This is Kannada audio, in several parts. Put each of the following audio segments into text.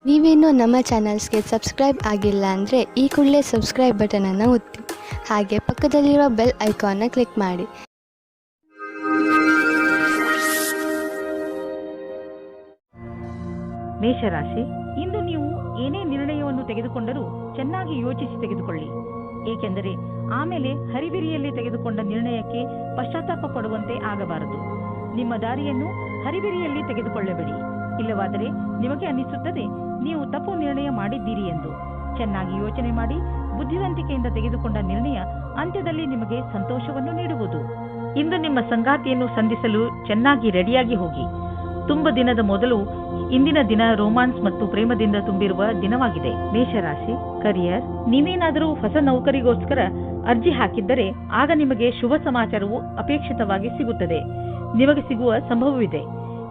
ನೀವೇನೂ ನಮ್ಮ ಚಾನಲ್ಸ್ಗೆ ಸಬ್ಸ್ಕ್ರೈಬ್ ಆಗಿಲ್ಲ ಅಂದರೆ ಈ ಕೂಡಲೇ ಸಬ್ಸ್ಕ್ರೈಬ್ ಬಟನನ್ನು ಒತ್ತಿ ಹಾಗೆ ಪಕ್ಕದಲ್ಲಿರುವ ಬೆಲ್ ಐಕಾನ್ನ ಕ್ಲಿಕ್ ಮಾಡಿ. ಮೇಷರಾಶಿ, ಇಂದು ನೀವು ಏನೇ ನಿರ್ಣಯವನ್ನು ತೆಗೆದುಕೊಂಡರೂ ಚೆನ್ನಾಗಿ ಯೋಚಿಸಿ ತೆಗೆದುಕೊಳ್ಳಿ. ಏಕೆಂದರೆ ಆಮೇಲೆ ಹರಿಬಿರಿಯಲ್ಲಿ ತೆಗೆದುಕೊಂಡ ನಿರ್ಣಯಕ್ಕೆ ಪಶ್ಚಾತ್ತಾಪ ಪಡುವಂತೆ ಆಗಬಾರದು. ನಿಮ್ಮ ದಾರಿಯನ್ನು ಹರಿಬಿರಿಯಲ್ಲಿ ತೆಗೆದುಕೊಳ್ಳಬೇಡಿ. ಇಲ್ಲವಾದರೆ ನಿಮಗೆ ಅನ್ನಿಸುತ್ತದೆ ನೀವು ತಪ್ಪು ನಿರ್ಣಯ ಮಾಡಿದ್ದೀರಿ ಎಂದು. ಚೆನ್ನಾಗಿ ಯೋಚನೆ ಮಾಡಿ ಬುದ್ಧಿವಂತಿಕೆಯಿಂದ ತೆಗೆದುಕೊಂಡ ನಿರ್ಣಯ ಅಂತ್ಯದಲ್ಲಿ ನಿಮಗೆ ಸಂತೋಷವನ್ನು ನೀಡುವುದು. ಇಂದು ನಿಮ್ಮ ಸಂಗಾತಿಯನ್ನು ಸಂಧಿಸಲು ಚೆನ್ನಾಗಿ ರೆಡಿಯಾಗಿ ಹೋಗಿ. ತುಂಬ ದಿನದ ಮೊದಲು ಇಂದಿನ ದಿನ ರೋಮಾನ್ಸ್ ಮತ್ತು ಪ್ರೇಮದಿಂದ ತುಂಬಿರುವ ದಿನವಾಗಿದೆ. ಮೇಷರಾಶಿ, ಕರಿಯರ್, ನೀವೇನಾದರೂ ಹೊಸ ನೌಕರಿಗೋಸ್ಕರ ಅರ್ಜಿ ಹಾಕಿದ್ದರೆ ಆಗ ನಿಮಗೆ ಶುಭ ಸಮಾಚಾರವು ಅಪೇಕ್ಷಿತವಾಗಿ ಸಿಗುತ್ತದೆ. ನಿಮಗೆ ಸಿಗುವ ಸಂಭವವಿದೆ.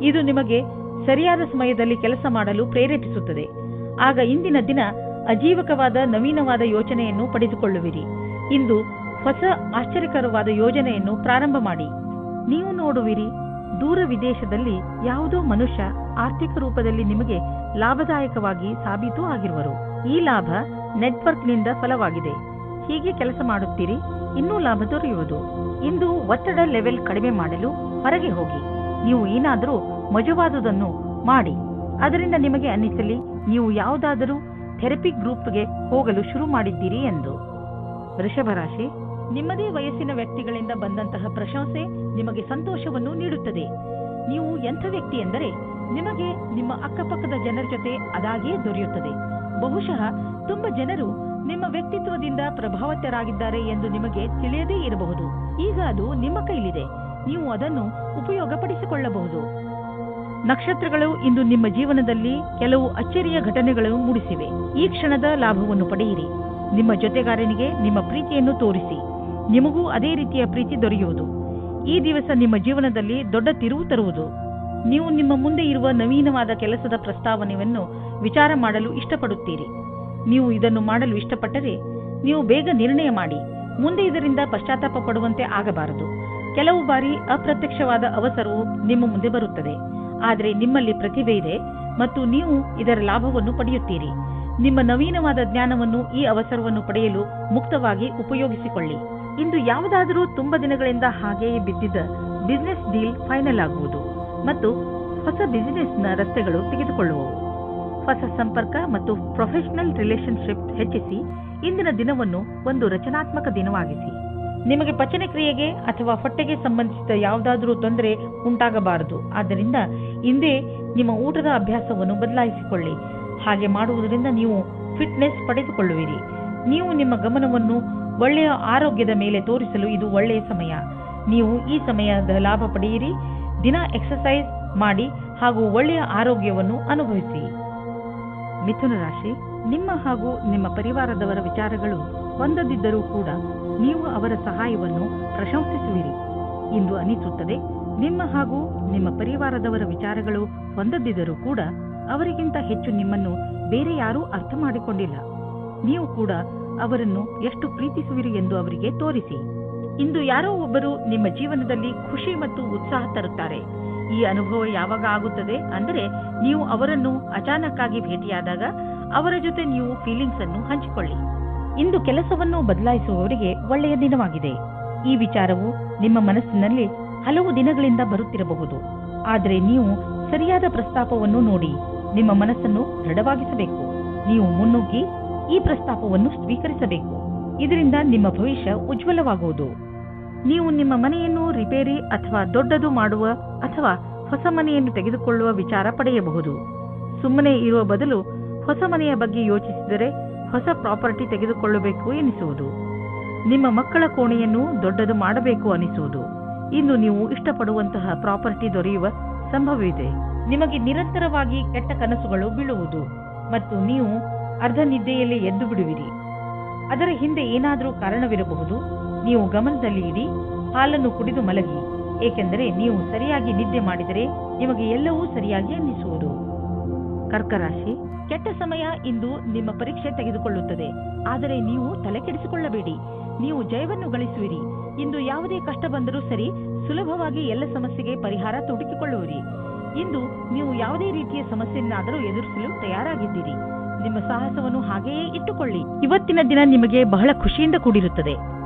ಇದು ನಿಮಗೆ ಸರಿಯಾದ ಸಮಯದಲ್ಲಿ ಕೆಲಸ ಮಾಡಲು ಪ್ರೇರೇಪಿಸುತ್ತದೆ. ಆಗ ಇಂದಿನ ದಿನ ಅಜೀವಕವಾದ ನವೀನವಾದ ಯೋಚನೆಯನ್ನು ಪಡೆದುಕೊಳ್ಳುವಿರಿ. ಇಂದು ಹೊಸ ಆಶ್ಚರ್ಯಕರವಾದ ಯೋಜನೆಯನ್ನು ಪ್ರಾರಂಭ ಮಾಡಿ. ನೀವು ನೋಡುವಿರಿ, ದೂರ ವಿದೇಶದಲ್ಲಿ ಯಾವುದೋ ಮನುಷ್ಯ ಆರ್ಥಿಕ ರೂಪದಲ್ಲಿ ನಿಮಗೆ ಲಾಭದಾಯಕವಾಗಿ ಸಾಬೀತು ಆಗಿರುವರು. ಈ ಲಾಭ ನೆಟ್ವರ್ಕ್ನಿಂದ ಫಲವಾಗಿದೆ. ಹೀಗೆ ಕೆಲಸ ಮಾಡುತ್ತೀರಿ, ಇನ್ನೂ ಲಾಭ ದೊರೆಯುವುದು. ಇಂದು ಒತ್ತಡ ಲೆವೆಲ್ ಕಡಿಮೆ ಮಾಡಲು ಹೊರಗೆ ಹೋಗಿ. ನೀವು ಏನಾದರೂ ಮಜವಾದುದನ್ನು ಮಾಡಿ. ಅದರಿಂದ ನಿಮಗೆ ಅನ್ನಿಸಲಿ ನೀವು ಯಾವುದಾದರೂ ಥೆರಪಿ ಗ್ರೂಪ್ಗೆ ಹೋಗಲು ಶುರು ಮಾಡಿದ್ದೀರಿ ಎಂದು. ವೃಷಭರಾಶಿ, ನಿಮ್ಮದೇ ವಯಸ್ಸಿನ ವ್ಯಕ್ತಿಗಳಿಂದ ಬಂದಂತಹ ಪ್ರಶಂಸೆ ನಿಮಗೆ ಸಂತೋಷವನ್ನು ನೀಡುತ್ತದೆ. ನೀವು ಎಂಥ ವ್ಯಕ್ತಿ ಎಂದರೆ ನಿಮಗೆ ನಿಮ್ಮ ಅಕ್ಕಪಕ್ಕದ ಜನರ ಜೊತೆ ಅದಾಗಿಯೇ ದೊರೆಯುತ್ತದೆ. ಬಹುಶಃ ತುಂಬ ಜನರು ನಿಮ್ಮ ವ್ಯಕ್ತಿತ್ವದಿಂದ ಪ್ರಭಾವಿತರಾಗಿದ್ದಾರೆ ಎಂದು ನಿಮಗೆ ತಿಳಿಯದೇ ಇರಬಹುದು. ಈಗ ಅದು ನಿಮ್ಮ ಕೈಲಿದೆ. ನೀವು ಅದನ್ನು ಉಪಯೋಗಪಡಿಸಿಕೊಳ್ಳಬಹುದು. ನಕ್ಷತ್ರಗಳು ಇಂದು ನಿಮ್ಮ ಜೀವನದಲ್ಲಿ ಕೆಲವು ಅಚ್ಚರಿಯ ಘಟನೆಗಳನ್ನು ಮೂಡಿಸಿವೆ. ಈ ಕ್ಷಣದ ಲಾಭವನ್ನು ಪಡೆಯಿರಿ. ನಿಮ್ಮ ಜೊತೆಗಾರನಿಗೆ ನಿಮ್ಮ ಪ್ರೀತಿಯನ್ನು ತೋರಿಸಿ. ನಿಮಗೂ ಅದೇ ರೀತಿಯ ಪ್ರೀತಿ ದೊರೆಯುವುದು. ಈ ದಿವಸ ನಿಮ್ಮ ಜೀವನದಲ್ಲಿ ದೊಡ್ಡ ತಿರುವು ತರುವುದು. ನೀವು ನಿಮ್ಮ ಮುಂದೆ ಇರುವ ನವೀನವಾದ ಕೆಲಸದ ಪ್ರಸ್ತಾವನೆಯನ್ನು ವಿಚಾರ ಮಾಡಲು ಇಷ್ಟಪಡುತ್ತೀರಿ. ನೀವು ಇದನ್ನು ಮಾಡಲು ಇಷ್ಟಪಟ್ಟರೆ ನೀವು ಬೇಗ ನಿರ್ಣಯ ಮಾಡಿ. ಮುಂದೆ ಇದರಿಂದ ಪಶ್ಚಾತ್ತಾಪ ಪಡುವಂತೆ ಆಗಬಾರದು. ಕೆಲವು ಬಾರಿ ಅಪ್ರತ್ಯಕ್ಷವಾದ ಅವಸರವು ನಿಮ್ಮ ಮುಂದೆ ಬರುತ್ತದೆ. ಆದರೆ ನಿಮ್ಮಲ್ಲಿ ಪ್ರತಿಭೆ ಇದೆ ಮತ್ತು ನೀವು ಇದರ ಲಾಭವನ್ನು ಪಡೆಯುತ್ತೀರಿ. ನಿಮ್ಮ ನವೀನವಾದ ಜ್ಞಾನವನ್ನು ಈ ಅವಸರವನ್ನು ಪಡೆಯಲು ಮುಕ್ತವಾಗಿ ಉಪಯೋಗಿಸಿಕೊಳ್ಳಿ. ಇಂದು ಯಾವುದಾದರೂ ತುಂಬ ದಿನಗಳಿಂದ ಹಾಗೆಯೇ ಬಿದ್ದಿದ್ದ ಬಿಸಿನೆಸ್ ಡೀಲ್ ಫೈನಲ್ ಆಗುವುದು ಮತ್ತು ಹೊಸ ಬಿಸಿನೆಸ್ನ ರಸ್ತೆಗಳು ತೆಗೆದುಕೊಳ್ಳುವವು. ಹೊಸ ಸಂಪರ್ಕ ಮತ್ತು ಪ್ರೊಫೆಷನಲ್ ರಿಲೇಶನ್ಶಿಪ್ ಹೆಚ್ಚಿಸಿ. ಇಂದಿನ ದಿನವನ್ನು ಒಂದು ರಚನಾತ್ಮಕ ದಿನವಾಗಿಸಿ. ನಿಮಗೆ ಪಚನ ಕ್ರಿಯೆಗೆ ಅಥವಾ ಹೊಟ್ಟೆಗೆ ಸಂಬಂಧಿಸಿದ ಯಾವುದಾದರೂ ತೊಂದರೆ ಉಂಟಾಗಬಾರದು. ಆದ್ದರಿಂದ ಇಂದೇ ನಿಮ್ಮ ಊಟದ ಅಭ್ಯಾಸವನ್ನು ಬದಲಾಯಿಸಿಕೊಳ್ಳಿ. ಹಾಗೆ ಮಾಡುವುದರಿಂದ ನೀವು ಫಿಟ್ನೆಸ್ ಪಡೆದುಕೊಳ್ಳುವಿರಿ. ನೀವು ನಿಮ್ಮ ಗಮನವನ್ನು ಒಳ್ಳೆಯ ಆರೋಗ್ಯದ ಮೇಲೆ ತೋರಿಸಲು ಇದು ಒಳ್ಳೆಯ ಸಮಯ. ನೀವು ಈ ಸಮಯದ ಲಾಭ ಪಡೆಯಿರಿ. ದಿನ ಎಕ್ಸರ್ಸೈಸ್ ಮಾಡಿ ಹಾಗೂ ಒಳ್ಳೆಯ ಆರೋಗ್ಯವನ್ನು ಅನುಭವಿಸಿ. ಮಿಥುನ ರಾಶಿ, ನಿಮ್ಮ ಹಾಗೂ ನಿಮ್ಮ ಪರಿವಾರದವರ ವಿಚಾರಗಳು ಹೊಂದದಿದ್ದರೂ ಕೂಡ ನೀವು ಅವರ ಸಹಾಯವನ್ನು ಪ್ರಶಂಸಿಸುವಿರಿ. ಇಂದು ಅನಿಸುತ್ತದೆ ನಿಮ್ಮ ಹಾಗೂ ನಿಮ್ಮ ಪರಿವಾರದವರ ವಿಚಾರಗಳು ಹೊಂದದಿದ್ದರೂ ಕೂಡ ಅವರಿಗಿಂತ ಹೆಚ್ಚು ನಿಮ್ಮನ್ನು ಬೇರೆ ಯಾರೂ ಅರ್ಥ ಮಾಡಿಕೊಂಡಿಲ್ಲ. ನೀವು ಕೂಡ ಅವರನ್ನು ಎಷ್ಟು ಪ್ರೀತಿಸುವಿರಿ ಎಂದು ಅವರಿಗೆ ತೋರಿಸಿ. ಇಂದು ಯಾರೋ ಒಬ್ಬರು ನಿಮ್ಮ ಜೀವನದಲ್ಲಿ ಖುಷಿ ಮತ್ತು ಉತ್ಸಾಹ ತರುತ್ತಾರೆ. ಈ ಅನುಭವ ಯಾವಾಗ ಆಗುತ್ತದೆ ಅಂದರೆ ನೀವು ಅವರನ್ನು ಅಚಾನಕ್ಕಾಗಿ ಭೇಟಿಯಾದಾಗ ಅವರ ಜೊತೆ ನೀವು ಫೀಲಿಂಗ್ಸ್ ಅನ್ನು ಹಂಚಿಕೊಳ್ಳಿ. ಇಂದು ಕೆಲಸವನ್ನು ಬದಲಾಯಿಸುವವರಿಗೆ ಒಳ್ಳೆಯ ದಿನವಾಗಿದೆ. ಈ ವಿಚಾರವು ನಿಮ್ಮ ಮನಸ್ಸಿನಲ್ಲಿ ಹಲವು ದಿನಗಳಿಂದ ಬರುತ್ತಿರಬಹುದು. ಆದರೆ ನೀವು ಸರಿಯಾದ ಪ್ರಸ್ತಾಪವನ್ನು ನೋಡಿ ನಿಮ್ಮ ಮನಸ್ಸನ್ನು ದೃಢವಾಗಿಸಬೇಕು. ನೀವು ಮುನ್ನುಗ್ಗಿ ಈ ಪ್ರಸ್ತಾಪವನ್ನು ಸ್ವೀಕರಿಸಬೇಕು. ಇದರಿಂದ ನಿಮ್ಮ ಭವಿಷ್ಯ ಉಜ್ವಲವಾಗುವುದು. ನೀವು ನಿಮ್ಮ ಮನೆಯನ್ನು ರಿಪೇರಿ ಅಥವಾ ದೊಡ್ಡದು ಮಾಡುವ ಅಥವಾ ಹೊಸ ಮನೆಯನ್ನು ತೆಗೆದುಕೊಳ್ಳುವ ವಿಚಾರ ಪಡೆಯಬಹುದು. ಸುಮ್ಮನೆ ಇರುವ ಬದಲು ಹೊಸ ಮನೆಯ ಬಗ್ಗೆ ಯೋಚಿಸಿದರೆ ಹೊಸ ಪ್ರಾಪರ್ಟಿ ತೆಗೆದುಕೊಳ್ಳಬೇಕು ಎನಿಸುವುದು. ನಿಮ್ಮ ಮಕ್ಕಳ ಕೋಣೆಯನ್ನು ದೊಡ್ಡದು ಮಾಡಬೇಕು ಅನಿಸುವುದು. ಇಂದು ನೀವು ಇಷ್ಟಪಡುವಂತಹ ಪ್ರಾಪರ್ಟಿ ದೊರೆಯುವ ಸಂಭವವಿದೆ. ನಿಮಗೆ ನಿರಂತರವಾಗಿ ಕೆಟ್ಟ ಕನಸುಗಳು ಬೀಳುವುದು ಮತ್ತು ನೀವು ಅರ್ಧ ನಿದ್ದೆಯಲ್ಲಿ ಎದ್ದು ಬಿಡುವಿರಿ. ಅದರ ಹಿಂದೆ ಏನಾದರೂ ಕಾರಣವಿರಬಹುದು. ನೀವು ಗಮನದಲ್ಲಿ ಇಡಿ. ಹಾಲನ್ನು ಕುಡಿದು ಮಲಗಿ. ಏಕೆಂದರೆ ನೀವು ಸರಿಯಾಗಿ ನಿದ್ದೆ ಮಾಡಿದರೆ ನಿಮಗೆ ಎಲ್ಲವೂ ಸರಿಯಾಗಿ ಅನ್ನಿಸುವುದು. ಕರ್ಕರಾಶಿ, ಕೆಟ್ಟ ಸಮಯ ಇಂದು ನಿಮ್ಮ ಪರೀಕ್ಷೆ ತೆಗೆದುಕೊಳ್ಳುತ್ತದೆ. ಆದರೆ ನೀವು ತಲೆ ಕೆಡಿಸಿಕೊಳ್ಳಬೇಡಿ. ನೀವು ಜಯವನ್ನು ಗಳಿಸುವಿರಿ. ಇಂದು ಯಾವುದೇ ಕಷ್ಟ ಬಂದರೂ ಸರಿ ಸುಲಭವಾಗಿ ಎಲ್ಲ ಸಮಸ್ಯೆಗೆ ಪರಿಹಾರ ಹುಡುಕಿಕೊಳ್ಳುವಿರಿ. ಇಂದು ನೀವು ಯಾವುದೇ ರೀತಿಯ ಸಮಸ್ಯೆಯನ್ನಾದರೂ ಎದುರಿಸಲು ತಯಾರಾಗಿದ್ದೀರಿ. ನಿಮ್ಮ ಸಾಹಸವನ್ನು ಹಾಗೆಯೇ ಇಟ್ಟುಕೊಳ್ಳಿ. ಇವತ್ತಿನ ದಿನ ನಿಮಗೆ ಬಹಳ ಖುಷಿಯಿಂದ ಕೂಡಿರುತ್ತದೆ.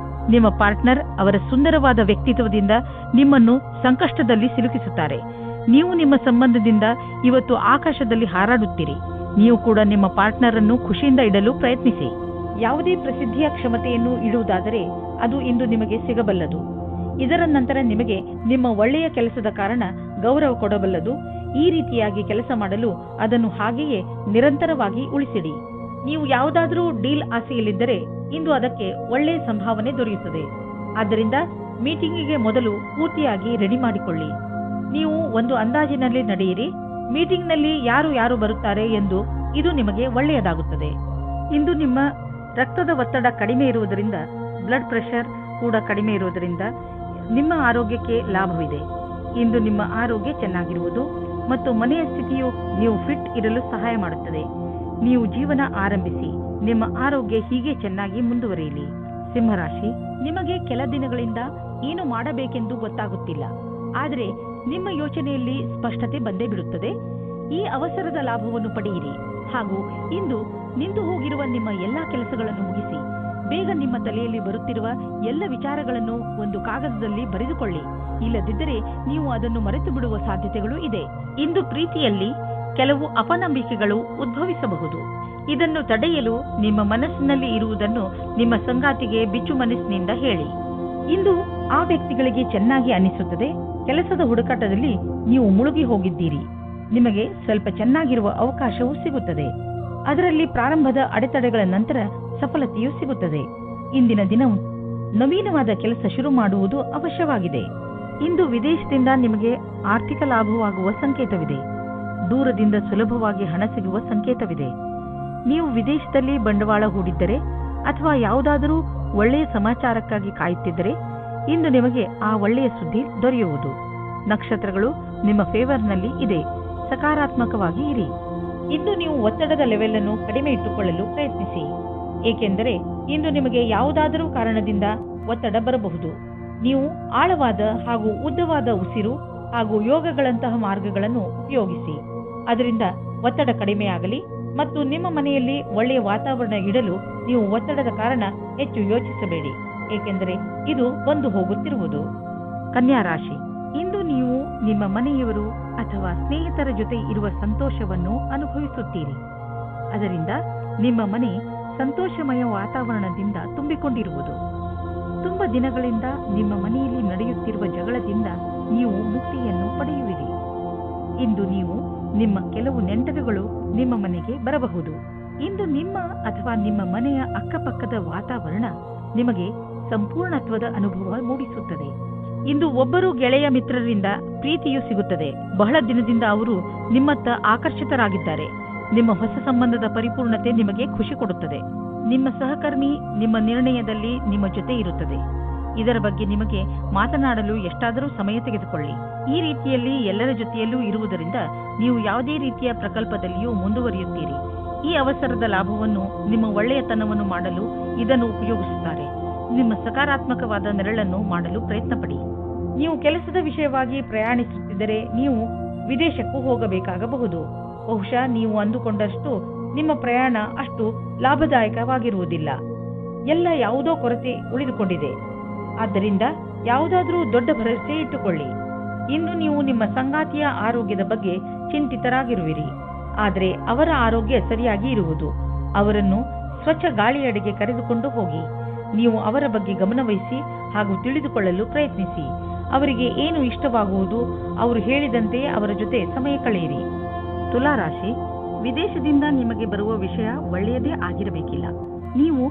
ನಿಮ್ಮ ಪಾರ್ಟ್ನರ್ ಅವರ ಸುಂದರವಾದ ವ್ಯಕ್ತಿತ್ವದಿಂದ ನಿಮ್ಮನ್ನು ಸಂಕಷ್ಟದಲ್ಲಿ ಸಿಲುಕಿಸುತ್ತಾರೆ. ನೀವು ನಿಮ್ಮ ಸಂಬಂಧದಿಂದ ಇವತ್ತು ಆಕಾಶದಲ್ಲಿ ಹಾರಾಡುತ್ತೀರಿ. ನೀವು ಕೂಡ ನಿಮ್ಮ ಪಾರ್ಟ್ನರ್ ಅನ್ನು ಖುಷಿಯಿಂದ ಇಡಲು ಪ್ರಯತ್ನಿಸಿ. ಯಾವುದೇ ಪ್ರಸಿದ್ಧಿಯ ಕ್ಷಮತೆಯನ್ನು ಇಡುವುದಾದರೆ ಅದು ಇಂದು ನಿಮಗೆ ಸಿಗಬಲ್ಲದು. ಇದರ ನಂತರ ನಿಮಗೆ ನಿಮ್ಮ ಒಳ್ಳೆಯ ಕೆಲಸದ ಕಾರಣ ಗೌರವ ಕೊಡಬಲ್ಲದು. ಈ ರೀತಿಯಾಗಿ ಕೆಲಸ ಮಾಡಲು ಅದನ್ನು ಹಾಗೆಯೇ ನಿರಂತರವಾಗಿ ಉಳಿಸಿಡಿ. ನೀವು ಯಾವುದಾದರೂ ಡೀಲ್ ಆಸೆಯಲ್ಲಿದ್ದರೆ ಇಂದು ಅದಕ್ಕೆ ಒಳ್ಳೆಯ ಸಂಭಾವನೆ ದೊರೆಯುತ್ತದೆ. ಆದ್ದರಿಂದ ಮೀಟಿಂಗಿಗೆ ಮೊದಲು ಪೂರ್ತಿಯಾಗಿ ರೆಡಿ ಮಾಡಿಕೊಳ್ಳಿ. ನೀವು ಒಂದು ಅಂದಾಜಿನಲ್ಲಿ ನಡೆಯಿರಿ. ಮೀಟಿಂಗ್ನಲ್ಲಿ ಯಾರು ಬರುತ್ತಾರೆ ಎಂದು ಇದು ನಿಮಗೆ ಒಳ್ಳೆಯದಾಗುತ್ತದೆ. ಇಂದು ನಿಮ್ಮ ರಕ್ತದ ಒತ್ತಡ ಕಡಿಮೆ ಇರುವುದರಿಂದ, ಬ್ಲಡ್ ಪ್ರೆಷರ್ ಕೂಡ ಕಡಿಮೆ ಇರುವುದರಿಂದ ನಿಮ್ಮ ಆರೋಗ್ಯಕ್ಕೆ ಲಾಭವಿದೆ. ಇಂದು ನಿಮ್ಮ ಆರೋಗ್ಯ ಚೆನ್ನಾಗಿರುವುದು ಮತ್ತು ಮನೆಯ ಸ್ಥಿತಿಯು ನೀವು ಫಿಟ್ ಇರಲು ಸಹಾಯ ಮಾಡುತ್ತದೆ. ನೀವು ಜೀವನ ಆರಂಭಿಸಿ. ನಿಮ್ಮ ಆರೋಗ್ಯ ಹೀಗೆ ಚೆನ್ನಾಗಿ ಮುಂದುವರಿಯಲಿ. ಸಿಂಹರಾಶಿ, ನಿಮಗೆ ಕೆಲ ದಿನಗಳಿಂದ ಏನು ಮಾಡಬೇಕೆಂದು ಗೊತ್ತಾಗುತ್ತಿಲ್ಲ. ಆದರೆ ನಿಮ್ಮ ಯೋಚನೆಯಲ್ಲಿ ಸ್ಪಷ್ಟತೆ ಬಂದೇ ಬಿಡುತ್ತದೆ. ಈ ಅವಸರದ ಲಾಭವನ್ನು ಪಡೆಯಿರಿ ಹಾಗೂ ಇಂದು ನಿಂತು ಹೋಗಿರುವ ನಿಮ್ಮ ಎಲ್ಲಾ ಕೆಲಸಗಳನ್ನು ಮುಗಿಸಿ. ಬೇಗ ನಿಮ್ಮ ತಲೆಯಲ್ಲಿ ಬರುತ್ತಿರುವ ಎಲ್ಲ ವಿಚಾರಗಳನ್ನು ಒಂದು ಕಾಗದದಲ್ಲಿ ಬರೆದುಕೊಳ್ಳಿ. ಇಲ್ಲದಿದ್ದರೆ ನೀವು ಅದನ್ನು ಮರೆತು ಬಿಡುವ ಸಾಧ್ಯತೆಗಳು ಇದೆ. ಇಂದು ಪ್ರೀತಿಯಲ್ಲಿ ಕೆಲವು ಅಪನಂಬಿಕೆಗಳು ಉದ್ಭವಿಸಬಹುದು. ಇದನ್ನು ತಡೆಯಲು ನಿಮ್ಮ ಮನಸ್ಸಿನಲ್ಲಿ ಇರುವುದನ್ನು ನಿಮ್ಮ ಸಂಗಾತಿಗೆ ಬಿಚ್ಚು ಮನಸ್ಸಿನಿಂದ ಹೇಳಿ. ಇಂದು ಆ ವ್ಯಕ್ತಿಗಳಿಗೆ ಚೆನ್ನಾಗಿ ಅನಿಸುತ್ತದೆ. ಕೆಲಸದ ಹುಡುಕಾಟದಲ್ಲಿ ನೀವು ಮುಳುಗಿ ಹೋಗಿದ್ದೀರಿ. ನಿಮಗೆ ಸ್ವಲ್ಪ ಚೆನ್ನಾಗಿರುವ ಅವಕಾಶವೂ ಸಿಗುತ್ತದೆ. ಅದರಲ್ಲಿ ಪ್ರಾರಂಭದ ಅಡೆತಡೆಗಳ ನಂತರ ಸಫಲತೆಯೂ ಸಿಗುತ್ತದೆ. ಇಂದಿನ ದಿನವು ನವೀನವಾದ ಕೆಲಸ ಶುರು ಮಾಡುವುದು ಅವಶ್ಯವಾಗಿದೆ. ಇಂದು ವಿದೇಶದಿಂದ ನಿಮಗೆ ಆರ್ಥಿಕ ಲಾಭವಾಗುವ ಸಂಕೇತವಿದೆ. ದೂರದಿಂದ ಸುಲಭವಾಗಿ ಹಣ ಸಿಗುವ ಸಂಕೇತವಿದೆ. ನೀವು ವಿದೇಶದಲ್ಲಿ ಬಂಡವಾಳ ಹೂಡಿದ್ದರೆ ಅಥವಾ ಯಾವುದಾದರೂ ಒಳ್ಳೆಯ ಸಮಾಚಾರಕ್ಕಾಗಿ ಕಾಯುತ್ತಿದ್ದರೆ ಇಂದು ನಿಮಗೆ ಆ ಒಳ್ಳೆಯ ಸುದ್ದಿ ದೊರೆಯುವುದು. ನಕ್ಷತ್ರಗಳು ನಿಮ್ಮ ಫೇವರ್ನಲ್ಲಿ ಇದೆ. ಸಕಾರಾತ್ಮಕವಾಗಿ ಇರಿ. ಇಂದು ನೀವು ಒತ್ತಡದ ಲೆವೆಲ್ ಅನ್ನು ಕಡಿಮೆ ಇಟ್ಟುಕೊಳ್ಳಲು ಪ್ರಯತ್ನಿಸಿ. ಏಕೆಂದರೆ ಇಂದು ನಿಮಗೆ ಯಾವುದಾದರೂ ಕಾರಣದಿಂದ ಒತ್ತಡ ಬರಬಹುದು. ನೀವು ಆಳವಾದ ಹಾಗೂ ಉದ್ದವಾದ ಉಸಿರು ಹಾಗೂ ಯೋಗಗಳಂತಹ ಮಾರ್ಗಗಳನ್ನು ಉಪಯೋಗಿಸಿ. ಅದರಿಂದ ಒತ್ತಡ ಕಡಿಮೆಯಾಗಲಿ ಮತ್ತು ನಿಮ್ಮ ಮನೆಯಲ್ಲಿ ಒಳ್ಳೆಯ ವಾತಾವರಣ ಇಡಲು ನೀವು ಒತ್ತಡದ ಕಾರಣ ಹೆಚ್ಚು ಯೋಚಿಸಬೇಡಿ. ಏಕೆಂದರೆ ಇದು ಬಂದು ಹೋಗುತ್ತಿರುವುದು. ಕನ್ಯಾ ರಾಶಿ, ಇಂದು ನೀವು ನಿಮ್ಮ ಮನೆಯವರು ಅಥವಾ ಸ್ನೇಹಿತರ ಜೊತೆ ಇರುವ ಸಂತೋಷವನ್ನು ಅನುಭವಿಸುತ್ತೀರಿ. ಅದರಿಂದ ನಿಮ್ಮ ಮನೆ ಸಂತೋಷಮಯ ವಾತಾವರಣದಿಂದ ತುಂಬಿಕೊಂಡಿರುವುದು. ತುಂಬ ದಿನಗಳಿಂದ ನಿಮ್ಮ ಮನೆಯಲ್ಲಿ ನಡೆಯುತ್ತಿರುವ ಜಗಳದಿಂದ ನೀವು ಮುಕ್ತಿಯನ್ನು ಪಡೆಯುವಿರಿ. ಇಂದು ನೀವು ನಿಮ್ಮ ಕೆಲವು ನೆಂಟರುಗಳು ನಿಮ್ಮ ಮನೆಗೆ ಬರಬಹುದು. ಇಂದು ನಿಮ್ಮ ಅಥವಾ ನಿಮ್ಮ ಮನೆಯ ಅಕ್ಕಪಕ್ಕದ ವಾತಾವರಣ ನಿಮಗೆ ಸಂಪೂರ್ಣತ್ವದ ಅನುಭವ ಮೂಡಿಸುತ್ತದೆ. ಇಂದು ಒಬ್ಬರು ಗೆಳೆಯ ಮಿತ್ರರಿಂದ ಪ್ರೀತಿಯೂ ಸಿಗುತ್ತದೆ. ಬಹಳ ದಿನದಿಂದ ಅವರು ನಿಮ್ಮತ್ತ ಆಕರ್ಷಿತರಾಗಿದ್ದಾರೆ. ನಿಮ್ಮ ಹೊಸ ಸಂಬಂಧದ ಪರಿಪೂರ್ಣತೆ ನಿಮಗೆ ಖುಷಿ ಕೊಡುತ್ತದೆ. ನಿಮ್ಮ ಸಹಕರ್ಮಿ ನಿಮ್ಮ ನಿರ್ಣಯದಲ್ಲಿ ನಿಮ್ಮ ಜೊತೆ ಇರುತ್ತದೆ. ಇದರ ಬಗ್ಗೆ ನಿಮಗೆ ಮಾತನಾಡಲು ಎಷ್ಟಾದರೂ ಸಮಯ ತೆಗೆದುಕೊಳ್ಳಿ. ಈ ರೀತಿಯಲ್ಲಿ ಎಲ್ಲರ ಜೊತೆಯಲ್ಲೂ ಇರುವುದರಿಂದ ನೀವು ಯಾವುದೇ ರೀತಿಯ ಪ್ರಕಲ್ಪದಲ್ಲಿಯೂ ಮುಂದುವರಿಯುತ್ತೀರಿ. ಈ ಅವಸರದ ಲಾಭವನ್ನು ನಿಮ್ಮ ಒಳ್ಳೆಯತನವನ್ನು ಮಾಡಲು ಇದನ್ನು ಉಪಯೋಗಿಸುತ್ತಾರೆ. ನಿಮ್ಮ ಸಕಾರಾತ್ಮಕವಾದ ನೆರಳನ್ನು ಮಾಡಲು ಪ್ರಯತ್ನಪಡಿ. ನೀವು ಕೆಲಸದ ವಿಷಯವಾಗಿ ಪ್ರಯಾಣಿಸುತ್ತಿದ್ದರೆ ನೀವು ವಿದೇಶಕ್ಕೂ ಹೋಗಬೇಕಾಗಬಹುದು. ಬಹುಶಃ ನೀವು ಅಂದುಕೊಂಡಷ್ಟು ನಿಮ್ಮ ಪ್ರಯಾಣ ಅಷ್ಟು ಲಾಭದಾಯಕವಾಗಿರುವುದಿಲ್ಲ. ಎಲ್ಲ ಯಾವುದೋ ಕೊರತೆ ಉಳಿದುಕೊಂಡಿದೆ. ಆದ್ದರಿಂದ ಯಾವುದಾದರೂ ದೊಡ್ಡ ಭರವಸೆ ಇಟ್ಟುಕೊಳ್ಳಿ. ಇಂದು ನೀವು ನಿಮ್ಮ ಸಂಗಾತಿಯ ಆರೋಗ್ಯದ ಬಗ್ಗೆ ಚಿಂತಿತರಾಗಿರುವಿರಿ. ಆದರೆ ಅವರ ಆರೋಗ್ಯ ಸರಿಯಾಗಿ ಇರುವುದು. ಅವರನ್ನು ಸ್ವಚ್ಛ ಗಾಳಿಯಡೆಗೆ ಕರೆದುಕೊಂಡು ಹೋಗಿ. ನೀವು ಅವರ ಬಗ್ಗೆ ಗಮನವಹಿಸಿ ಹಾಗೂ ತಿಳಿದುಕೊಳ್ಳಲು ಪ್ರಯತ್ನಿಸಿ. ಅವರಿಗೆ ಏನು ಇಷ್ಟವಾಗುವುದು ಅವರು ಹೇಳಿದಂತೆಯೇ ಅವರ ಜೊತೆ ಸಮಯ ಕಳೆಯಿರಿ. ತುಲಾರಾಶಿ, ವಿದೇಶದಿಂದ ನಿಮಗೆ ಬರುವ ವಿಷಯ ಒಳ್ಳೆಯದೇ ಆಗಿರಬೇಕಿಲ್ಲ. ನೀವು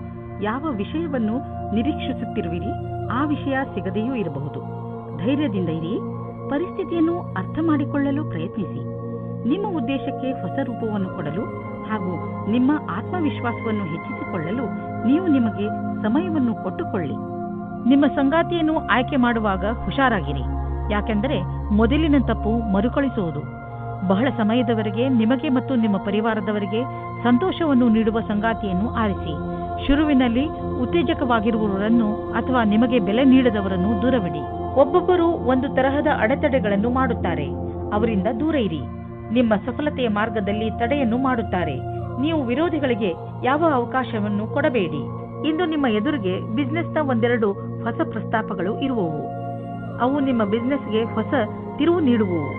ಯಾವ ವಿಷಯವನ್ನು ನಿರೀಕ್ಷಿಸುತ್ತಿರುವಿರಿ ಆ ವಿಷಯ ಸಿಗದೆಯೂ ಇರಬಹುದು. ಧೈರ್ಯದಿಂದ ಇರಿ. ಪರಿಸ್ಥಿತಿಯನ್ನು ಅರ್ಥ ಮಾಡಿಕೊಳ್ಳಲು ಪ್ರಯತ್ನಿಸಿ. ನಿಮ್ಮ ಉದ್ದೇಶಕ್ಕೆ ಹೊಸ ರೂಪವನ್ನು ಕೊಡಲು ಹಾಗೂ ನಿಮ್ಮ ಆತ್ಮವಿಶ್ವಾಸವನ್ನು ಹೆಚ್ಚಿಸಿಕೊಳ್ಳಲು ನೀವು ನಿಮಗೆ ಸಮಯವನ್ನು ಕೊಟ್ಟುಕೊಳ್ಳಿ. ನಿಮ್ಮ ಸಂಗಾತಿಯನ್ನು ಆಯ್ಕೆ ಮಾಡುವಾಗ ಹುಷಾರಾಗಿರಿ. ಯಾಕೆಂದರೆ ಮೊದಲಿನ ತಪ್ಪು ಮರುಕಳಿಸುವುದು. ಬಹಳ ಸಮಯದವರೆಗೆ ನಿಮಗೆ ಮತ್ತು ನಿಮ್ಮ ಪರಿವಾರದವರಿಗೆ ಸಂತೋಷವನ್ನು ನೀಡುವ ಸಂಗಾತಿಯನ್ನು ಆರಿಸಿ. ಶುರುವಿನಲ್ಲಿ ಉತ್ತೇಜಕವಾಗಿರುವವರನ್ನು ಅಥವಾ ನಿಮಗೆ ಬೆಲೆ ನೀಡದವರನ್ನು ದೂರವಿಡಿ. ಒಬ್ಬೊಬ್ಬರು ಒಂದು ತರಹದ ಅಡೆತಡೆಗಳನ್ನು ಮಾಡುತ್ತಾರೆ. ಅವರಿಂದ ದೂರ ಇರಿ. ನಿಮ್ಮ ಸಫಲತೆಯ ಮಾರ್ಗದಲ್ಲಿ ತಡೆಯನ್ನು ಮಾಡುತ್ತಾರೆ. ನೀವು ವಿರೋಧಿಗಳಿಗೆ ಯಾವ ಅವಕಾಶವನ್ನು ಕೊಡಬೇಡಿ. ಇಂದು ನಿಮ್ಮ ಎದುರಿಗೆ ಬಿಸ್ನೆಸ್ನ ಒಂದೆರಡು ಹೊಸ ಪ್ರಸ್ತಾಪಗಳು ಇರುವವು. ಅವು ನಿಮ್ಮ ಬಿಸ್ನೆಸ್ಗೆ ಹೊಸ ತಿರುವು ನೀಡುವವು.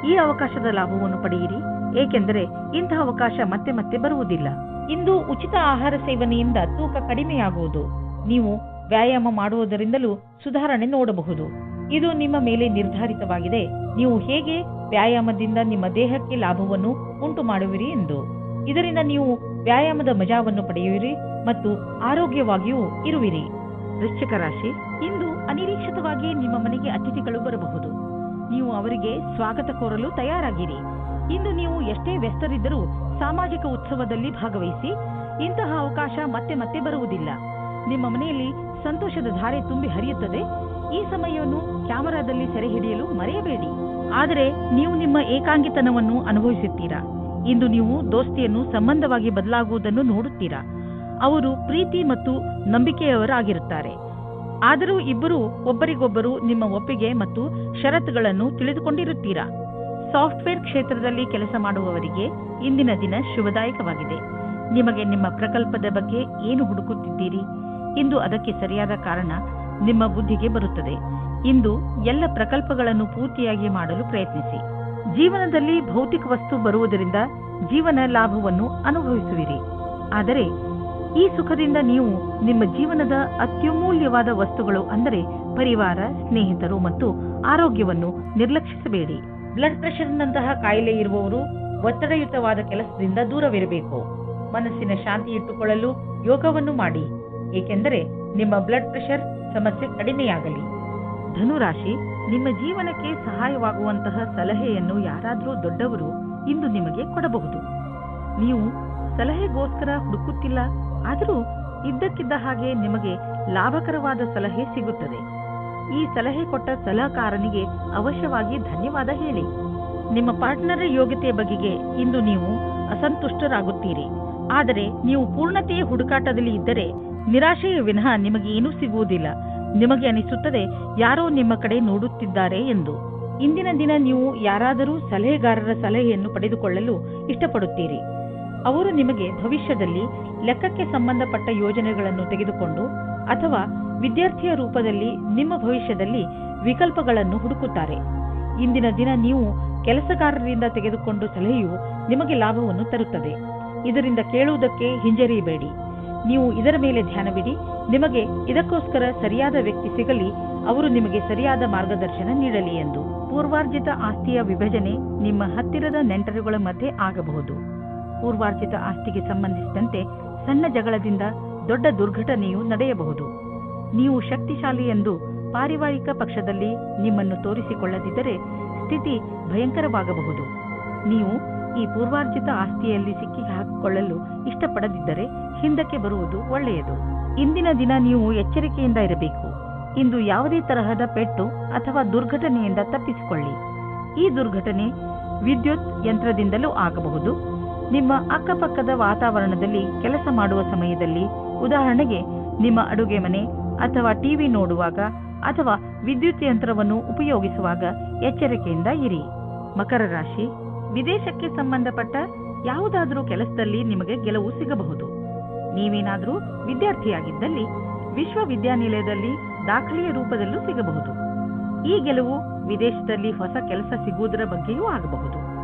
ಈ ಅವಕಾಶದ ಲಾಭವನ್ನು ಪಡೆಯಿರಿ, ಏಕೆಂದರೆ ಇಂತಹ ಅವಕಾಶ ಮತ್ತೆ ಮತ್ತೆ ಬರುವುದಿಲ್ಲ. ಇಂದು ಉಚಿತ ಆಹಾರ ಸೇವನೆಯಿಂದ ತೂಕ ಕಡಿಮೆಯಾಗುವುದು. ನೀವು ವ್ಯಾಯಾಮ ಮಾಡುವುದರಿಂದಲೂ ಸುಧಾರಣೆ ನೋಡಬಹುದು. ಇದು ನಿಮ್ಮ ಮೇಲೆ ನಿರ್ಧಾರಿತವಾಗಿದೆ, ನೀವು ಹೇಗೆ ವ್ಯಾಯಾಮದಿಂದ ನಿಮ್ಮ ದೇಹಕ್ಕೆ ಲಾಭವನ್ನು ಉಂಟು ಮಾಡುವಿರಿ ಎಂದು. ಇದರಿಂದ ನೀವು ವ್ಯಾಯಾಮದ ಮಜಾವನ್ನು ಪಡೆಯುವಿರಿ ಮತ್ತು ಆರೋಗ್ಯವಾಗಿಯೂ ಇರುವಿರಿ. ವೃಶ್ಚಿಕ ರಾಶಿ, ಇಂದು ಅನಿರೀಕ್ಷಿತವಾಗಿ ನಿಮ್ಮ ಮನೆಗೆ ಅತಿಥಿಗಳು ಬರಬಹುದು. ನೀವು ಅವರಿಗೆ ಸ್ವಾಗತ ಕೋರಲು ತಯಾರಾಗಿರಿ. ಇಂದು ನೀವು ಎಷ್ಟೇ ವ್ಯಸ್ತರಿದ್ದರೂ ಸಾಮಾಜಿಕ ಉತ್ಸವದಲ್ಲಿ ಭಾಗವಹಿಸಿ. ಇಂತಹ ಅವಕಾಶ ಮತ್ತೆ ಮತ್ತೆ ಬರುವುದಿಲ್ಲ. ನಿಮ್ಮ ಮನೆಯಲ್ಲಿ ಸಂತೋಷದ ಧಾರೆ ತುಂಬಿ ಹರಿಯುತ್ತದೆ. ಈ ಸಮಯವನ್ನು ಕ್ಯಾಮೆರಾದಲ್ಲಿ ಸೆರೆ ಹಿಡಿಯಲು ಮರೆಯಬೇಡಿ. ಆದರೆ ನೀವು ನಿಮ್ಮ ಏಕಾಂಗಿತನವನ್ನು ಅನುಭವಿಸುತ್ತೀರಾ. ಇಂದು ನೀವು ದೋಸ್ತಿಯನ್ನು ಸಂಬಂಧವಾಗಿ ಬದಲಾಗುವುದನ್ನು ನೋಡುತ್ತೀರಾ. ಅವರು ಪ್ರೀತಿ ಮತ್ತು ನಂಬಿಕೆಯವರಾಗಿರುತ್ತಾರೆ. ಆದರೂ ಇಬ್ಬರು ಒಬ್ಬರಿಗೊಬ್ಬರು ನಿಮ್ಮ ಒಪ್ಪಿಗೆ ಮತ್ತು ಷರತ್ತುಗಳನ್ನು ತಿಳಿದುಕೊಂಡಿರುತ್ತೀರಾ. ಸಾಫ್ಟ್ವೇರ್ ಕ್ಷೇತ್ರದಲ್ಲಿ ಕೆಲಸ ಮಾಡುವವರಿಗೆ ಇಂದಿನ ದಿನ ಶುಭದಾಯಕವಾಗಿದೆ. ನಿಮಗೆ ನಿಮ್ಮ ಪ್ರಕಲ್ಪದ ಬಗ್ಗೆ ಏನು ಹುಡುಕುತ್ತಿದ್ದೀರಿ? ಇಂದು ಅದಕ್ಕೆ ಸರಿಯಾದ ಕಾರಣ ನಿಮ್ಮ ಬುದ್ಧಿಗೆ ಬರುತ್ತದೆ. ಇಂದು ಎಲ್ಲ ಪ್ರಕಲ್ಪಗಳನ್ನು ಪೂರ್ತಿಯಾಗಿ ಮಾಡಲು ಪ್ರಯತ್ನಿಸಿ. ಜೀವನದಲ್ಲಿ ಭೌತಿಕ ವಸ್ತು ಬರುವುದರಿಂದ ಜೀವನ ಲಾಭವನ್ನು ಅನುಭವಿಸುವಿರಿ. ಆದರೆ ಈ ಸುಖದಿಂದ ನೀವು ನಿಮ್ಮ ಜೀವನದ ಅತ್ಯಮೂಲ್ಯವಾದ ವಸ್ತುಗಳು ಅಂದರೆ ಪರಿವಾರ, ಸ್ನೇಹಿತರು ಮತ್ತು ಆರೋಗ್ಯವನ್ನು ನಿರ್ಲಕ್ಷಿಸಬೇಡಿ. ಬ್ಲಡ್ ಪ್ರೆಷರ್ನಂತಹ ಕಾಯಿಲೆ ಇರುವವರು ಒತ್ತಡಯುತವಾದ ಕೆಲಸದಿಂದ ದೂರವಿರಬೇಕು. ಮನಸ್ಸಿನ ಶಾಂತಿ ಇಟ್ಟುಕೊಳ್ಳಲು ಯೋಗವನ್ನು ಮಾಡಿ, ಏಕೆಂದರೆ ನಿಮ್ಮ ಬ್ಲಡ್ ಪ್ರೆಷರ್ ಸಮಸ್ಯೆ ಕಡಿಮೆಯಾಗಲಿ. ಧನುರಾಶಿ, ನಿಮ್ಮ ಜೀವನಕ್ಕೆ ಸಹಾಯವಾಗುವಂತಹ ಸಲಹೆಯನ್ನು ಯಾರಾದರೂ ದೊಡ್ಡವರು ಇಂದು ನಿಮಗೆ ಕೊಡಬಹುದು. ನೀವು ಸಲಹೆಗೋಸ್ಕರ ಹುಡುಕುತ್ತಿಲ್ಲ, ಆದರೂ ಇದ್ದಕ್ಕಿದ್ದ ಹಾಗೆ ನಿಮಗೆ ಲಾಭಕರವಾದ ಸಲಹೆ ಸಿಗುತ್ತದೆ. ಈ ಸಲಹೆ ಕೊಟ್ಟ ಸಲಹೆಗಾರನಿಗೆ ಅವಶ್ಯವಾಗಿ ಧನ್ಯವಾದ ಹೇಳಿ. ನಿಮ್ಮ ಪಾರ್ಟ್ನರ್ ಯೋಗ್ಯತೆಯ ಬಗೆಗೆ ಇಂದು ನೀವು ಅಸಂತುಷ್ಟರಾಗುತ್ತೀರಿ. ಆದರೆ ನೀವು ಪೂರ್ಣತೆಯ ಹುಡುಕಾಟದಲ್ಲಿ ಇದ್ದರೆ ನಿರಾಶೆಯ ವಿನಃ ನಿಮಗೆ ಏನೂ ಸಿಗುವುದಿಲ್ಲ. ನಿಮಗೆ ಅನಿಸುತ್ತದೆ ಯಾರೋ ನಿಮ್ಮ ಕಡೆ ನೋಡುತ್ತಿದ್ದಾರೆ ಎಂದು. ಇಂದಿನ ದಿನ ನೀವು ಯಾರಾದರೂ ಸಲಹೆಗಾರರ ಸಲಹೆಯನ್ನು ಪಡೆದುಕೊಳ್ಳಲು ಇಷ್ಟಪಡುತ್ತೀರಿ. ಅವರು ನಿಮಗೆ ಭವಿಷ್ಯದಲ್ಲಿ ಲೆಕ್ಕಕ್ಕೆ ಸಂಬಂಧಪಟ್ಟ ಯೋಜನೆಗಳನ್ನು ತೆಗೆದುಕೊಂಡು ಅಥವಾ ವಿದ್ಯಾರ್ಥಿಯ ರೂಪದಲ್ಲಿ ನಿಮ್ಮ ಭವಿಷ್ಯದಲ್ಲಿ ವಿಕಲ್ಪಗಳನ್ನು ಹುಡುಕುತ್ತಾರೆ. ಇಂದಿನ ದಿನ ನೀವು ಕೆಲಸಗಾರರಿಂದ ತೆಗೆದುಕೊಂಡು ಸಲಹೆಯು ನಿಮಗೆ ಲಾಭವನ್ನು ತರುತ್ತದೆ. ಇದರಿಂದ ಕೇಳುವುದಕ್ಕೆ ಹಿಂಜರಿಯಬೇಡಿ. ನೀವು ಇದರ ಮೇಲೆ ಧ್ಯಾನವಿಡಿ. ನಿಮಗೆ ಇದಕ್ಕೋಸ್ಕರ ಸರಿಯಾದ ವ್ಯಕ್ತಿ ಸಿಗಲಿ, ಅವರು ನಿಮಗೆ ಸರಿಯಾದ ಮಾರ್ಗದರ್ಶನ ನೀಡಲಿ ಎಂದು. ಪೂರ್ವಾರ್ಜಿತ ಆಸ್ತಿಯ ವಿಭಜನೆ ನಿಮ್ಮ ಹತ್ತಿರದ ನೆಂಟರುಗಳ ಮಧ್ಯೆ ಆಗಬಹುದು. ಪೂರ್ವಾರ್ಜಿತ ಆಸ್ತಿಗೆ ಸಂಬಂಧಿಸಿದಂತೆ ಸಣ್ಣ ಜಗಳದಿಂದ ದೊಡ್ಡ ದುರ್ಘಟನೆಯು ನಡೆಯಬಹುದು. ನೀವು ಶಕ್ತಿಶಾಲಿ ಎಂದು ಪಾರಿವಾರಿಕ ಪಕ್ಷದಲ್ಲಿ ನಿಮ್ಮನ್ನು ತೋರಿಸಿಕೊಳ್ಳದಿದ್ದರೆ ಸ್ಥಿತಿ ಭಯಂಕರವಾಗಬಹುದು. ನೀವು ಈ ಪೂರ್ವಾರ್ಜಿತ ಆಸ್ತಿಯಲ್ಲಿ ಸಿಕ್ಕಿ ಹಾಕಿಕೊಳ್ಳಲು ಇಷ್ಟಪಡದಿದ್ದರೆ ಹಿಂದಕ್ಕೆ ಬರುವುದು ಒಳ್ಳೆಯದು. ಇಂದಿನ ದಿನ ನೀವು ಎಚ್ಚರಿಕೆಯಿಂದ ಇರಬೇಕು. ಇಂದು ಯಾವುದೇ ತರಹದ ಪೆಟ್ಟು ಅಥವಾ ದುರ್ಘಟನೆಯಿಂದ ತಪ್ಪಿಸಿಕೊಳ್ಳಿ. ಈ ದುರ್ಘಟನೆ ವಿದ್ಯುತ್ ಯಂತ್ರದಿಂದಲೂ ಆಗಬಹುದು. ನಿಮ್ಮ ಅಕ್ಕಪಕ್ಕದ ವಾತಾವರಣದಲ್ಲಿ ಕೆಲಸ ಮಾಡುವ ಸಮಯದಲ್ಲಿ, ಉದಾಹರಣೆಗೆ ನಿಮ್ಮ ಅಡುಗೆ ಮನೆ ಅಥವಾ ಟಿವಿ ನೋಡುವಾಗ ಅಥವಾ ವಿದ್ಯುತ್ ಯಂತ್ರವನ್ನು ಉಪಯೋಗಿಸುವಾಗ ಎಚ್ಚರಿಕೆಯಿಂದ ಇರಿ. ಮಕರ ರಾಶಿ, ವಿದೇಶಕ್ಕೆ ಸಂಬಂಧಪಟ್ಟ ಯಾವುದಾದರೂ ಕೆಲಸದಲ್ಲಿ ನಿಮಗೆ ಗೆಲುವು ಸಿಗಬಹುದು. ನೀವೇನಾದರೂ ವಿದ್ಯಾರ್ಥಿಯಾಗಿದ್ದಲ್ಲಿ ವಿಶ್ವವಿದ್ಯಾನಿಲಯದಲ್ಲಿ ದಾಖಲೆಯ ರೂಪದಲ್ಲೂ ಸಿಗಬಹುದು. ಈ ಗೆಲುವು ವಿದೇಶದಲ್ಲಿ ಹೊಸ ಕೆಲಸ ಸಿಗುವುದರ ಬಗ್ಗೆಯೂ ಆಗಬಹುದು,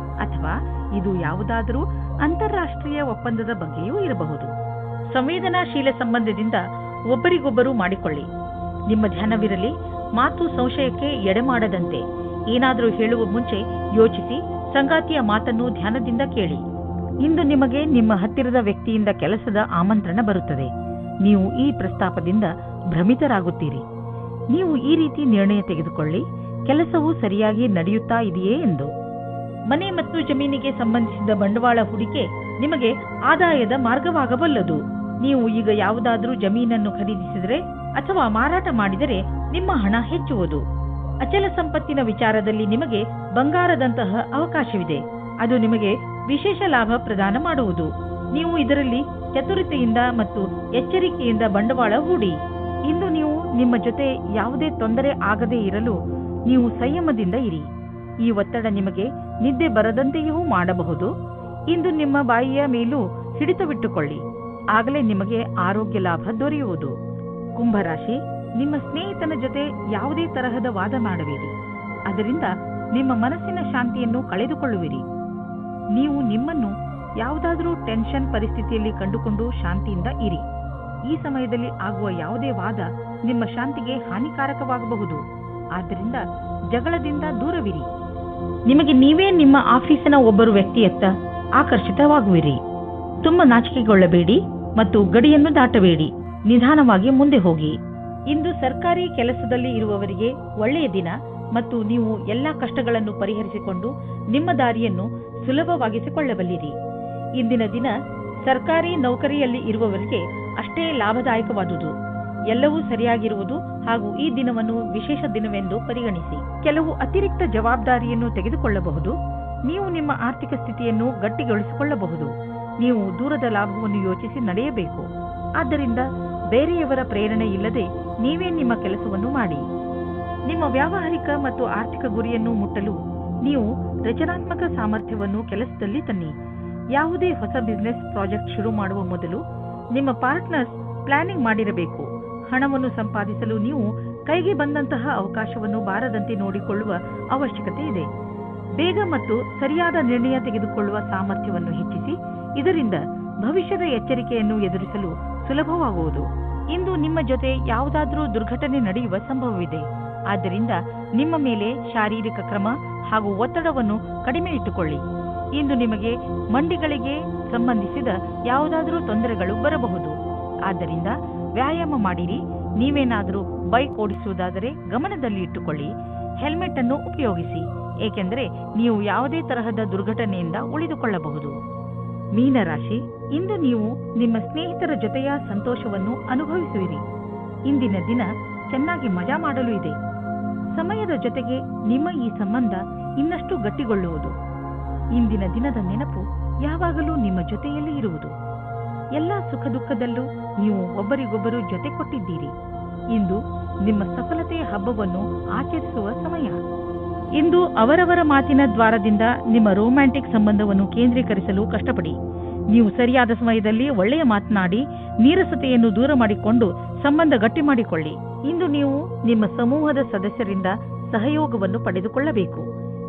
ಅಥವಾ ಇದು ಯಾವುದಾದರೂ ಅಂತಾರಾಷ್ಟ್ರೀಯ ಒಪ್ಪಂದದ ಬಗ್ಗೆಯೂ ಇರಬಹುದು. ಸಂವೇದನಾಶೀಲ ಸಂಬಂಧದಿಂದ ಒಬ್ಬರಿಗೊಬ್ಬರು ಮಾಡಿಕೊಳ್ಳಿ. ನಿಮ್ಮ ಧ್ಯಾನವಿರಲಿ, ಮಾತು ಸಂಶಯಕ್ಕೆ ಎಡೆಮಾಡದಂತೆ. ಏನಾದರೂ ಹೇಳುವ ಮುಂಚೆ ಯೋಚಿಸಿ, ಸಂಗಾತಿಯ ಮಾತನ್ನು ಧ್ಯಾನದಿಂದ ಕೇಳಿ. ಇಂದು ನಿಮಗೆ ನಿಮ್ಮ ಹತ್ತಿರದ ವ್ಯಕ್ತಿಯಿಂದ ಕೆಲಸದ ಆಮಂತ್ರಣ ಬರುತ್ತದೆ. ನೀವು ಈ ಪ್ರಸ್ತಾಪದಿಂದ ಭ್ರಮಿತರಾಗುತ್ತೀರಿ. ನೀವು ಈ ರೀತಿ ನಿರ್ಣಯ ತೆಗೆದುಕೊಳ್ಳಿ, ಕೆಲಸವು ಸರಿಯಾಗಿ ನಡೆಯುತ್ತಾ ಇದೆಯೇ ಎಂದು. ಮನೆ ಮತ್ತು ಜಮೀನಿಗೆ ಸಂಬಂಧಿಸಿದ ಬಂಡವಾಳ ಹೂಡಿಕೆ ನಿಮಗೆ ಆದಾಯದ ಮಾರ್ಗವಾಗಬಲ್ಲದು. ನೀವು ಈಗ ಯಾವುದಾದರೂ ಜಮೀನನ್ನು ಖರೀದಿಸಿದರೆ ಅಥವಾ ಮಾರಾಟ ಮಾಡಿದರೆ ನಿಮ್ಮ ಹಣ ಹೆಚ್ಚುವುದು. ಅಚಲ ಸಂಪತ್ತಿನ ವಿಚಾರದಲ್ಲಿ ನಿಮಗೆ ಬಂಗಾರದಂತಹ ಅವಕಾಶವಿದೆ. ಅದು ನಿಮಗೆ ವಿಶೇಷ ಲಾಭ ಪ್ರದಾನ ಮಾಡುವುದು. ನೀವು ಇದರಲ್ಲಿ ಚತುರತೆಯಿಂದ ಮತ್ತು ಎಚ್ಚರಿಕೆಯಿಂದ ಬಂಡವಾಳ ಹೂಡಿ. ಇಂದು ನೀವು ನಿಮ್ಮ ಜೊತೆ ಯಾವುದೇ ತೊಂದರೆ ಆಗದೇ ಇರಲು ನೀವು ಸಂಯಮದಿಂದ ಇರಿ. ಈ ಒತ್ತಡ ನಿಮಗೆ ನಿದ್ದೆ ಬರದಂತೆಯೂ ಮಾಡಬಹುದು. ಇಂದು ನಿಮ್ಮ ಬಾಯಿಯ ಮೇಲೂ ಹಿಡಿತವಿಟ್ಟುಕೊಳ್ಳಿ, ಆಗಲೇ ನಿಮಗೆ ಆರೋಗ್ಯ ಲಾಭ ದೊರೆಯುವುದು. ಕುಂಭರಾಶಿ, ನಿಮ್ಮ ಸ್ನೇಹಿತನ ಜೊತೆ ಯಾವುದೇ ತರಹದ ವಾದ ಮಾಡಬೇಡಿ, ಅದರಿಂದ ನಿಮ್ಮ ಮನಸ್ಸಿನ ಶಾಂತಿಯನ್ನು ಕಳೆದುಕೊಳ್ಳುವಿರಿ. ನೀವು ನಿಮ್ಮನ್ನು ಯಾವುದಾದರೂ ಟೆನ್ಷನ್ ಪರಿಸ್ಥಿತಿಯಲ್ಲಿ ಕಂಡುಕೊಂಡು ಶಾಂತಿಯಿಂದ ಇರಿ. ಈ ಸಮಯದಲ್ಲಿ ಆಗುವ ಯಾವುದೇ ವಾದ ನಿಮ್ಮ ಶಾಂತಿಗೆ ಹಾನಿಕಾರಕವಾಗಬಹುದು, ಆದ್ದರಿಂದ ಜಗಳದಿಂದ ದೂರವಿರಿ. ನಿಮಗೆ ನೀವೇ ನಿಮ್ಮ ಆಫೀಸಿನ ಒಬ್ಬರು ವ್ಯಕ್ತಿಯತ್ತ ಆಕರ್ಷಿತವಾಗುವಿರಿ. ತುಂಬ ನಾಚಿಕೆಗೊಳ್ಳಬೇಡಿ ಮತ್ತು ಗಡಿಯನ್ನು ದಾಟಬೇಡಿ, ನಿಧಾನವಾಗಿ ಮುಂದೆ ಹೋಗಿ. ಇಂದು ಸರ್ಕಾರಿ ಕೆಲಸದಲ್ಲಿ ಇರುವವರಿಗೆ ಒಳ್ಳೆಯ ದಿನ ಮತ್ತು ನೀವು ಎಲ್ಲ ಕಷ್ಟಗಳನ್ನು ಪರಿಹರಿಸಿಕೊಂಡು ನಿಮ್ಮ ದಾರಿಯನ್ನು ಸುಲಭವಾಗಿಸಿಕೊಳ್ಳಬಲ್ಲಿರಿ. ಇಂದಿನ ದಿನ ಸರ್ಕಾರಿ ನೌಕರಿಯಲ್ಲಿ ಇರುವವರಿಗೆ ಅಷ್ಟೇ ಲಾಭದಾಯಕವಾದುದು. ಎಲ್ಲವೂ ಸರಿಯಾಗಿರುವುದು ಹಾಗೂ ಈ ದಿನವನ್ನು ವಿಶೇಷ ದಿನವೆಂದು ಪರಿಗಣಿಸಿ. ಕೆಲವು ಅತಿರಿಕ್ತ ಜವಾಬ್ದಾರಿಯನ್ನು ತೆಗೆದುಕೊಳ್ಳಬಹುದು. ನೀವು ನಿಮ್ಮ ಆರ್ಥಿಕ ಸ್ಥಿತಿಯನ್ನು ಗಟ್ಟಿಗೊಳಿಸಿಕೊಳ್ಳಬಹುದು. ನೀವು ದೂರದ ಲಾಭವನ್ನು ಯೋಚಿಸಿ ನಡೆಯಬೇಕು. ಆದ್ದರಿಂದ ಬೇರೆಯವರ ಪ್ರೇರಣೆ ಇಲ್ಲದೆ ನೀವೇ ನಿಮ್ಮ ಕೆಲಸವನ್ನು ಮಾಡಿ. ನಿಮ್ಮ ವ್ಯಾವಹಾರಿಕ ಮತ್ತು ಆರ್ಥಿಕ ಗುರಿಯನ್ನು ಮುಟ್ಟಲು ನೀವು ರಚನಾತ್ಮಕ ಸಾಮರ್ಥ್ಯವನ್ನು ಕೆಲಸದಲ್ಲಿ ತನ್ನಿ. ಯಾವುದೇ ಹೊಸ ಬಿಸಿನೆಸ್ ಪ್ರಾಜೆಕ್ಟ್ ಶುರು ಮಾಡುವ ಮೊದಲು ನಿಮ್ಮ ಪಾರ್ಟ್ನರ್ಸ್ ಪ್ಲಾನಿಂಗ್ ಮಾಡಿರಬೇಕು. ಹಣವನ್ನು ಸಂಪಾದಿಸಲು ನೀವು ಕೈಗೆ ಬಂದಂತಹ ಅವಕಾಶವನ್ನು ಬಾರದಂತೆ ನೋಡಿಕೊಳ್ಳುವ ಅವಶ್ಯಕತೆ ಇದೆ. ಬೇಗ ಮತ್ತು ಸರಿಯಾದ ನಿರ್ಣಯ ತೆಗೆದುಕೊಳ್ಳುವ ಸಾಮರ್ಥ್ಯವನ್ನು ಹೆಚ್ಚಿಸಿ. ಇದರಿಂದ ಭವಿಷ್ಯದ ಎಚ್ಚರಿಕೆಯನ್ನು ಎದುರಿಸಲು ಸುಲಭವಾಗುವುದು. ಇಂದು ನಿಮ್ಮ ಜೊತೆ ಯಾವುದಾದರೂ ದುರ್ಘಟನೆ ನಡೆಯುವ ಸಂಭವವಿದೆ. ಆದ್ದರಿಂದ ನಿಮ್ಮ ಮೇಲೆ ಶಾರೀರಿಕ ಕ್ರಮ ಹಾಗೂ ಒತ್ತಡವನ್ನು ಕಡಿಮೆ ಇಟ್ಟುಕೊಳ್ಳಿ. ಇಂದು ನಿಮಗೆ ಮಂಡಿಗಳಿಗೆ ಸಂಬಂಧಿಸಿದ ಯಾವುದಾದರೂ ತೊಂದರೆಗಳು ಬರಬಹುದು. ಆದ್ದರಿಂದ ವ್ಯಾಯಾಮ ಮಾಡಿರಿ. ನೀವೇನಾದರೂ ಬೈಕ್ ಓಡಿಸುವುದಾದರೆ ಗಮನದಲ್ಲಿ ಇಟ್ಟುಕೊಳ್ಳಿ. ಹೆಲ್ಮೆಟ್ ಅನ್ನು ಉಪಯೋಗಿಸಿ, ಏಕೆಂದರೆ ನೀವು ಯಾವುದೇ ತರಹದ ದುರ್ಘಟನೆಯಿಂದ ಉಳಿದುಕೊಳ್ಳಬಹುದು. ಮೀನರಾಶಿ, ಇಂದು ನೀವು ನಿಮ್ಮ ಸ್ನೇಹಿತರ ಜೊತೆಯ ಸಂತೋಷವನ್ನು ಅನುಭವಿಸುವಿರಿ. ಇಂದಿನ ದಿನ ಚೆನ್ನಾಗಿ ಮಜಾ ಮಾಡಲು ಇದೆ. ಸಮಯದ ಜೊತೆಗೆ ನಿಮ್ಮ ಈ ಸಂಬಂಧ ಇನ್ನಷ್ಟು ಗಟ್ಟಿಗೊಳ್ಳುವುದು. ಇಂದಿನ ದಿನದ ನೆನಪು ಯಾವಾಗಲೂ ನಿಮ್ಮ ಜೊತೆಯಲ್ಲಿ ಇರುವುದು. ಎಲ್ಲ ಸುಖ ದುಃಖದಲ್ಲೂ ನೀವು ಒಬ್ಬರಿಗೊಬ್ಬರು ಜೊತೆ ಕೊಟ್ಟಿದ್ದೀರಿ. ಇಂದು ನಿಮ್ಮ ಸಫಲತೆಯ ಹಬ್ಬವನ್ನು ಆಚರಿಸುವ ಸಮಯ. ಇಂದು ಅವರವರ ಮಾತಿನ ದ್ವಾರದಿಂದ ನಿಮ್ಮ ರೊಮ್ಯಾಂಟಿಕ್ ಸಂಬಂಧವನ್ನು ಕೇಂದ್ರೀಕರಿಸಲು ಕಷ್ಟಪಡಿ. ನೀವು ಸರಿಯಾದ ಸಮಯದಲ್ಲಿ ಒಳ್ಳೆಯ ಮಾತನಾಡಿ ನೀರಸತೆಯನ್ನು ದೂರ ಮಾಡಿಕೊಂಡು ಸಂಬಂಧ ಗಟ್ಟಿ ಮಾಡಿಕೊಳ್ಳಿ. ಇಂದು ನೀವು ನಿಮ್ಮ ಸಮೂಹದ ಸದಸ್ಯರಿಂದ ಸಹಯೋಗವನ್ನು ಪಡೆದುಕೊಳ್ಳಬೇಕು.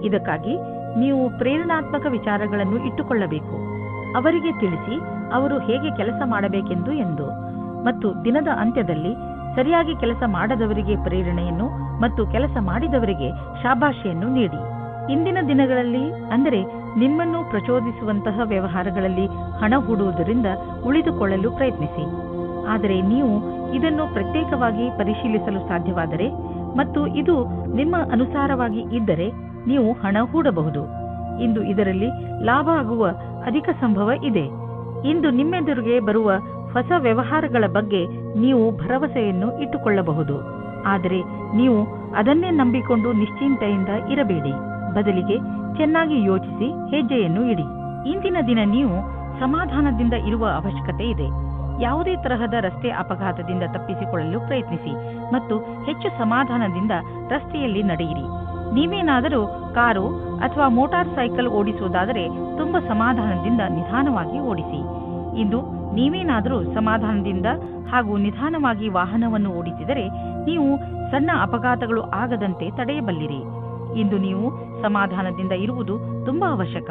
ಇದಕ್ಕಾಗಿ ನೀವು ಪ್ರೇರಣಾತ್ಮಕ ವಿಚಾರಗಳನ್ನು ಇಟ್ಟುಕೊಳ್ಳಬೇಕು. ಅವರಿಗೆ ತಿಳಿಸಿ ಅವರು ಹೇಗೆ ಕೆಲಸ ಮಾಡಬೇಕೆಂದು ಮತ್ತು ದಿನದ ಅಂತ್ಯದಲ್ಲಿ ಸರಿಯಾಗಿ ಕೆಲಸ ಮಾಡದವರಿಗೆ ಪ್ರೇರಣೆಯನ್ನು ಮತ್ತು ಕೆಲಸ ಮಾಡಿದವರಿಗೆ ಶಾಬಾಷೆಯನ್ನು ನೀಡಿ. ಇಂದಿನ ದಿನಗಳಲ್ಲಿ ಅಂದರೆ ನಿಮ್ಮನ್ನು ಪ್ರಚೋದಿಸುವಂತಹ ವ್ಯವಹಾರಗಳಲ್ಲಿ ಹಣ ಹೂಡುವುದರಿಂದ ಉಳಿದುಕೊಳ್ಳಲು ಪ್ರಯತ್ನಿಸಿ. ಆದರೆ ನೀವು ಇದನ್ನು ಪ್ರತ್ಯೇಕವಾಗಿ ಪರಿಶೀಲಿಸಲು ಸಾಧ್ಯವಾದರೆ ಮತ್ತು ಇದು ನಿಮ್ಮ ಅನುಸಾರವಾಗಿ ಇದ್ದರೆ ನೀವು ಹಣ ಹೂಡಬಹುದು. ಇಂದು ಇದರಲ್ಲಿ ಲಾಭ ಆಗುವ ಅಧಿಕ ಸಂಭವ ಇದೆ. ಇಂದು ನಿಮ್ಮೆದುರಿಗೆ ಬರುವ ಹೊಸ ವ್ಯವಹಾರಗಳ ಬಗ್ಗೆ ನೀವು ಭರವಸೆಯನ್ನು ಇಟ್ಟುಕೊಳ್ಳಬಹುದು. ಆದರೆ ನೀವು ಅದನ್ನೇ ನಂಬಿಕೊಂಡು ನಿಶ್ಚಿಂತೆಯಿಂದ ಇರಬೇಡಿ. ಬದಲಿಗೆ ಚೆನ್ನಾಗಿ ಯೋಚಿಸಿ ಹೆಜ್ಜೆಯನ್ನು ಇಡಿ. ಇಂದಿನ ದಿನ ನೀವು ಸಮಾಧಾನದಿಂದ ಇರುವ ಅವಶ್ಯಕತೆ ಇದೆ. ಯಾವುದೇ ತರಹದ ರಸ್ತೆ ಅಪಘಾತದಿಂದ ತಪ್ಪಿಸಿಕೊಳ್ಳಲು ಪ್ರಯತ್ನಿಸಿ ಮತ್ತು ಹೆಚ್ಚು ಸಮಾಧಾನದಿಂದ ರಸ್ತೆಯಲ್ಲಿ ನಡೆಯಿರಿ. ನೀವೇನಾದರೂ ಕಾರು ಅಥವಾ ಮೋಟಾರ್ ಸೈಕಲ್ ಓಡಿಸುವುದಾದರೆ ತುಂಬಾ ಸಮಾಧಾನದಿಂದ ನಿಧಾನವಾಗಿ ಓಡಿಸಿ. ಇಂದು ನೀವೇನಾದರೂ ಸಮಾಧಾನದಿಂದ ಹಾಗೂ ನಿಧಾನವಾಗಿ ವಾಹನವನ್ನು ಓಡಿಸಿದರೆ ನೀವು ಸಣ್ಣ ಅಪಘಾತಗಳು ಆಗದಂತೆ ತಡೆಯಬಲ್ಲಿರಿ. ಇಂದು ನೀವು ಸಮಾಧಾನದಿಂದ ಇರುವುದು ತುಂಬಾ ಅವಶ್ಯಕ.